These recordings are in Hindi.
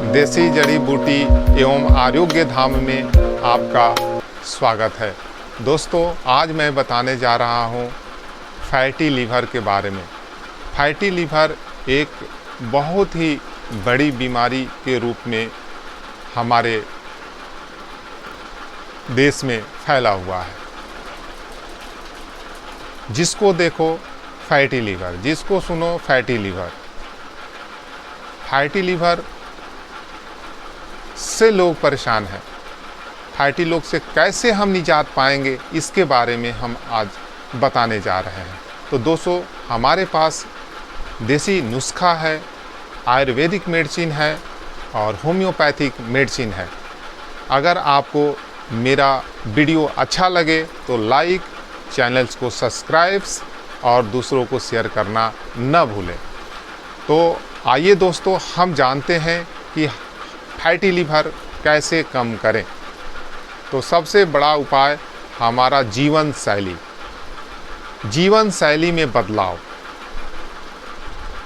देसी जड़ी बूटी एवं आरोग्य धाम में आपका स्वागत है। दोस्तों, आज मैं बताने जा रहा हूँ फैटी लीवर के बारे में। फैटी लीवर एक बहुत ही बड़ी बीमारी के रूप में हमारे देश में फैला हुआ है। जिसको देखो फैटी लीवर, जिसको सुनो फैटी लीवर। फैटी लीवर से लोग परेशान हैं। फैटी लोग से कैसे हम निजात पाएंगे, इसके बारे में हम आज बताने जा रहे हैं। तो दोस्तों, हमारे पास देसी नुस्खा है, आयुर्वेदिक मेडिसिन है और होम्योपैथिक मेडिसिन है। अगर आपको मेरा वीडियो अच्छा लगे तो लाइक, चैनल्स को सब्सक्राइब और दूसरों को शेयर करना न भूलें। तो आइए दोस्तों, हम जानते हैं कि फैटी लीवर कैसे कम करें। तो सबसे बड़ा उपाय हमारा जीवन शैली में बदलाव,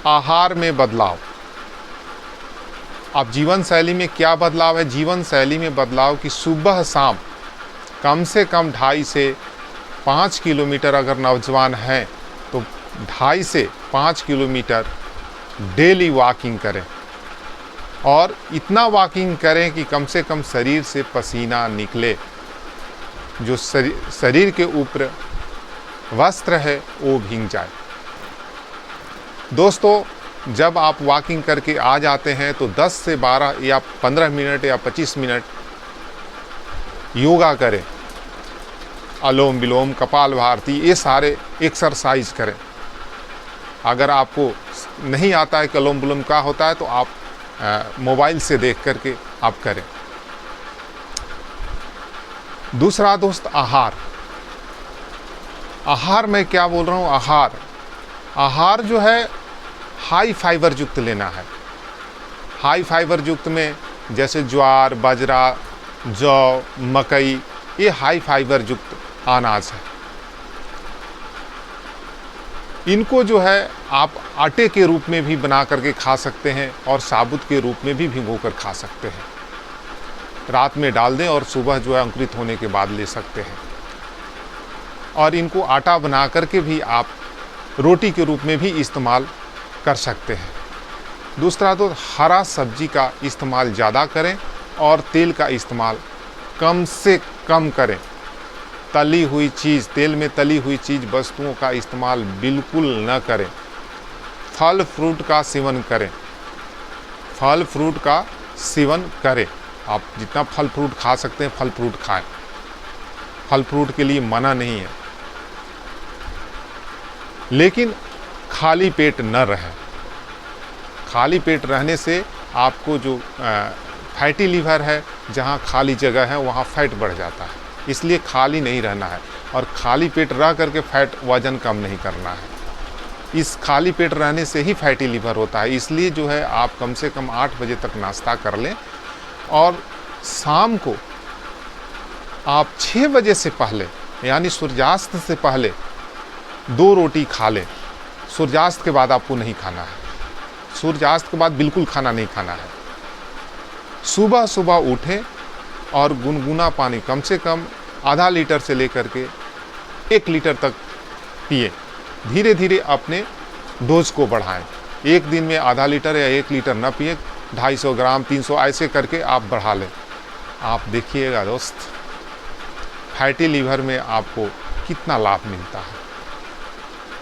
आहार में बदलाव। अब जीवन शैली में क्या बदलाव है? जीवन शैली में बदलाव कि सुबह शाम कम से कम 2.5 से 5 किलोमीटर, अगर नौजवान हैं तो 2.5 से 5 किलोमीटर डेली वॉकिंग करें। और इतना वॉकिंग करें कि कम से कम शरीर से पसीना निकले, जो शरीर के ऊपर वस्त्र है वो भीग जाए। दोस्तों, जब आप वॉकिंग करके आ जाते हैं तो 10 से 12 या 15 मिनट या 25 मिनट योगा करें। अनुलोम विलोम, कपालभाति, ये सारे एक्सरसाइज करें। अगर आपको नहीं आता है कि अनुलोम विलोम क्या होता है तो आप मोबाइल से देख करके आप करें। दूसरा दोस्त, आहार में क्या बोल रहा हूँ? आहार जो है हाई फाइबर युक्त लेना है। हाई फाइबर युक्त में जैसे ज्वार, बाजरा, जौ, मकई, ये हाई फाइबर युक्त अनाज है। इनको जो है आप आटे के रूप में भी बना करके खा सकते हैं और साबुत के रूप में भी भिगो कर खा सकते हैं। रात में डाल दें और सुबह जो है अंकुरित होने के बाद ले सकते हैं। और इनको आटा बना करके भी आप रोटी के रूप में भी इस्तेमाल कर सकते हैं। दूसरा तो हरा सब्जी का इस्तेमाल ज़्यादा करें और तेल का इस्तेमाल कम से कम करें। तली हुई चीज़, तेल में तली हुई चीज़ वस्तुओं का इस्तेमाल बिल्कुल न करें। फल फ्रूट का सेवन करें। फल फ्रूट का सेवन करें। आप जितना फल फ्रूट खा सकते हैं फल फ्रूट खाएं। फल फ्रूट के लिए मना नहीं है, लेकिन खाली पेट न रहें। खाली पेट रहने से आपको जो फैटी लीवर है, जहाँ खाली जगह है वहाँ फैट बढ़ जाता है। इसलिए खाली नहीं रहना है और खाली पेट रह करके फैट वजन कम नहीं करना है। इस खाली पेट रहने से ही फैटी लीवर होता है। इसलिए जो है आप कम से कम 8 बजे तक नाश्ता कर लें और शाम को आप 6 बजे से पहले, यानी सूर्यास्त से पहले 2 रोटी खा लें। सूर्यास्त के बाद आपको नहीं खाना है। सूर्यास्त के बाद बिल्कुल खाना नहीं खाना है। सुबह सुबह उठें और गुनगुना पानी कम से कम आधा लीटर से लेकर के 1 लीटर तक पिए। धीरे धीरे अपने डोज को बढ़ाएं। एक दिन में आधा लीटर या 1 लीटर न पिए, 250 ग्राम, 300 ऐसे करके आप बढ़ा लें। आप देखिएगा दोस्त, फैटी लीवर में आपको कितना लाभ मिलता है।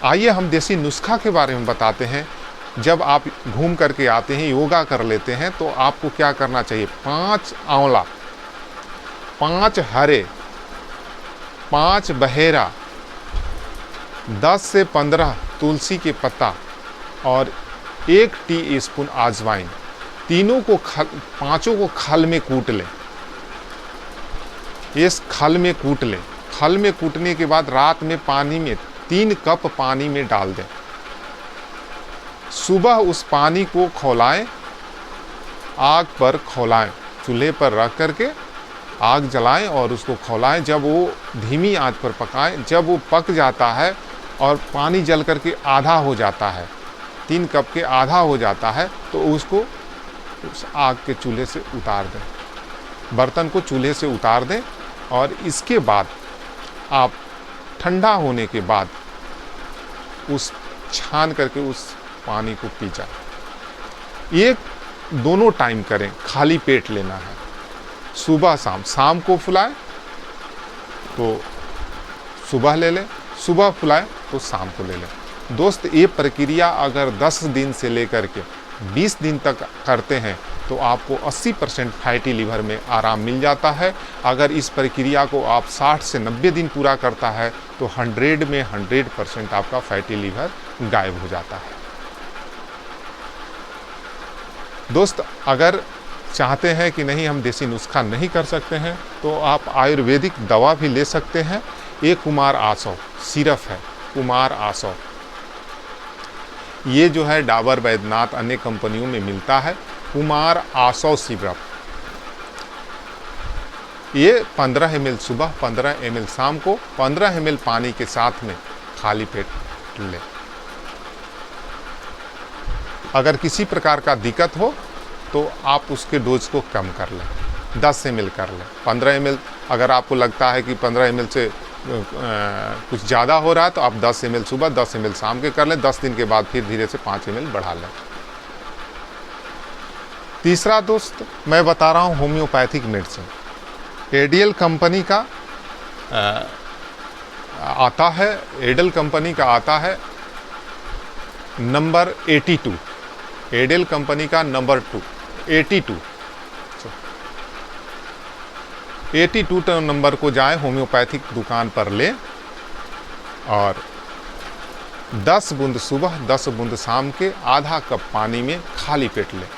आइए हम देसी नुस्खा के बारे में बताते हैं। जब आप घूम करके आते हैं, योगा कर लेते हैं, तो आपको क्या करना चाहिए? 5 आंवला, 5 हरे, 5 बहेरा, 10 से 15 तुलसी के पत्ता और 1 टीस्पून अजवाइन, पांचों को खल में कूट लें। इस खल में कूट लें। खल में कूटने के बाद रात में पानी में 3 कप पानी में डाल दें। सुबह उस पानी को खौलाएं, आग पर खौलाएं, चूल्हे पर रख करके आग जलाएं और उसको खौलाएं। जब वो धीमी आंच पर पकाएं, जब वो पक जाता है और पानी जल करके आधा हो जाता है, 3 कप के आधा हो जाता है, तो उसको उस आग के चूल्हे से उतार दें, बर्तन को चूल्हे से उतार दें और इसके बाद आप ठंडा होने के बाद उस छान करके उस पानी को पी जाए। ये दोनों टाइम करें, खाली पेट लेना है, सुबह शाम। शाम को फुलाएं तो सुबह ले लें, सुबह फुलाएं तो शाम को ले लें। दोस्त, ये प्रक्रिया अगर 10 दिन से लेकर के 20 दिन तक करते हैं तो आपको 80% फैटी लीवर में आराम मिल जाता है। अगर इस प्रक्रिया को आप 60 से 90 दिन पूरा करता है तो 100 में 100% आपका फैटी लीवर गायब हो जाता है। दोस्त, अगर चाहते हैं कि नहीं हम देसी नुस्खा नहीं कर सकते हैं तो आप आयुर्वेदिक दवा भी ले सकते हैं। ये कुमार आसव सिरप है, कुमार आसव। ये जो है डाबर वैद्यनाथ अन्य कंपनियों में मिलता है। कुमार आसव सिरप, ये 15 ml सुबह, 15 ml शाम को, 15 ml पानी के साथ में खाली पेट लें। अगर किसी प्रकार का दिक्कत हो तो आप उसके डोज को कम कर लें, 10 ml कर लें। 15 ml अगर आपको लगता है कि 15 ml से कुछ ज़्यादा हो रहा है तो आप 10 ml सुबह, 10 ml शाम के कर लें। 10 दिन के बाद फिर धीरे से 5 ml बढ़ा लें। तीसरा दोस्त, मैं बता रहा हूँ होम्योपैथिक मेडिसिन। एडियल कंपनी का आता है, एडियल कंपनी का आता है नंबर 82, एडियल कंपनी का नंबर 2, 82 नंबर को जाएं, होम्योपैथिक दुकान पर लें और 10 बूंद सुबह, 10 बूंद शाम के आधा कप पानी में खाली पेट लें।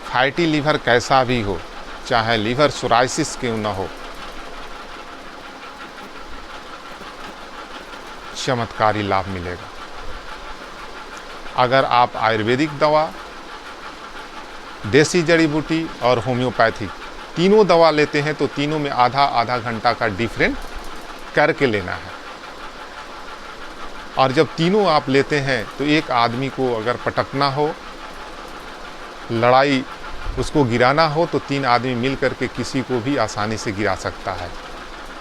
फैटी लीवर कैसा भी हो, चाहे लीवर सोराइसिस क्यों ना हो, चमत्कारी लाभ मिलेगा। अगर आप आयुर्वेदिक दवा, देसी जड़ी बूटी और होम्योपैथिक तीनों दवा लेते हैं तो तीनों में आधा आधा घंटा का डिफरेंट करके लेना है। और जब तीनों आप लेते हैं तो एक आदमी को अगर पटकना हो, लड़ाई उसको गिराना हो तो 3 आदमी मिल करके किसी को भी आसानी से गिरा सकता है।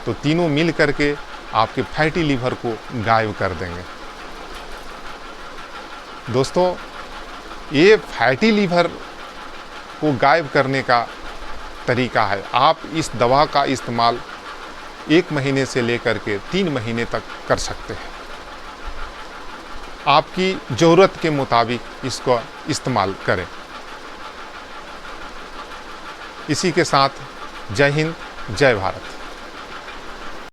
तो तीनों मिल करके आपके फैटी लीवर को गायब कर देंगे। दोस्तों, ये फैटी लीवर को गायब करने का तरीका है। आप इस दवा का इस्तेमाल 1 महीने से लेकर के 3 महीने तक कर सकते हैं। आपकी ज़रूरत के मुताबिक इसको इस्तेमाल करें। इसी के साथ जय हिंद, जय भारत।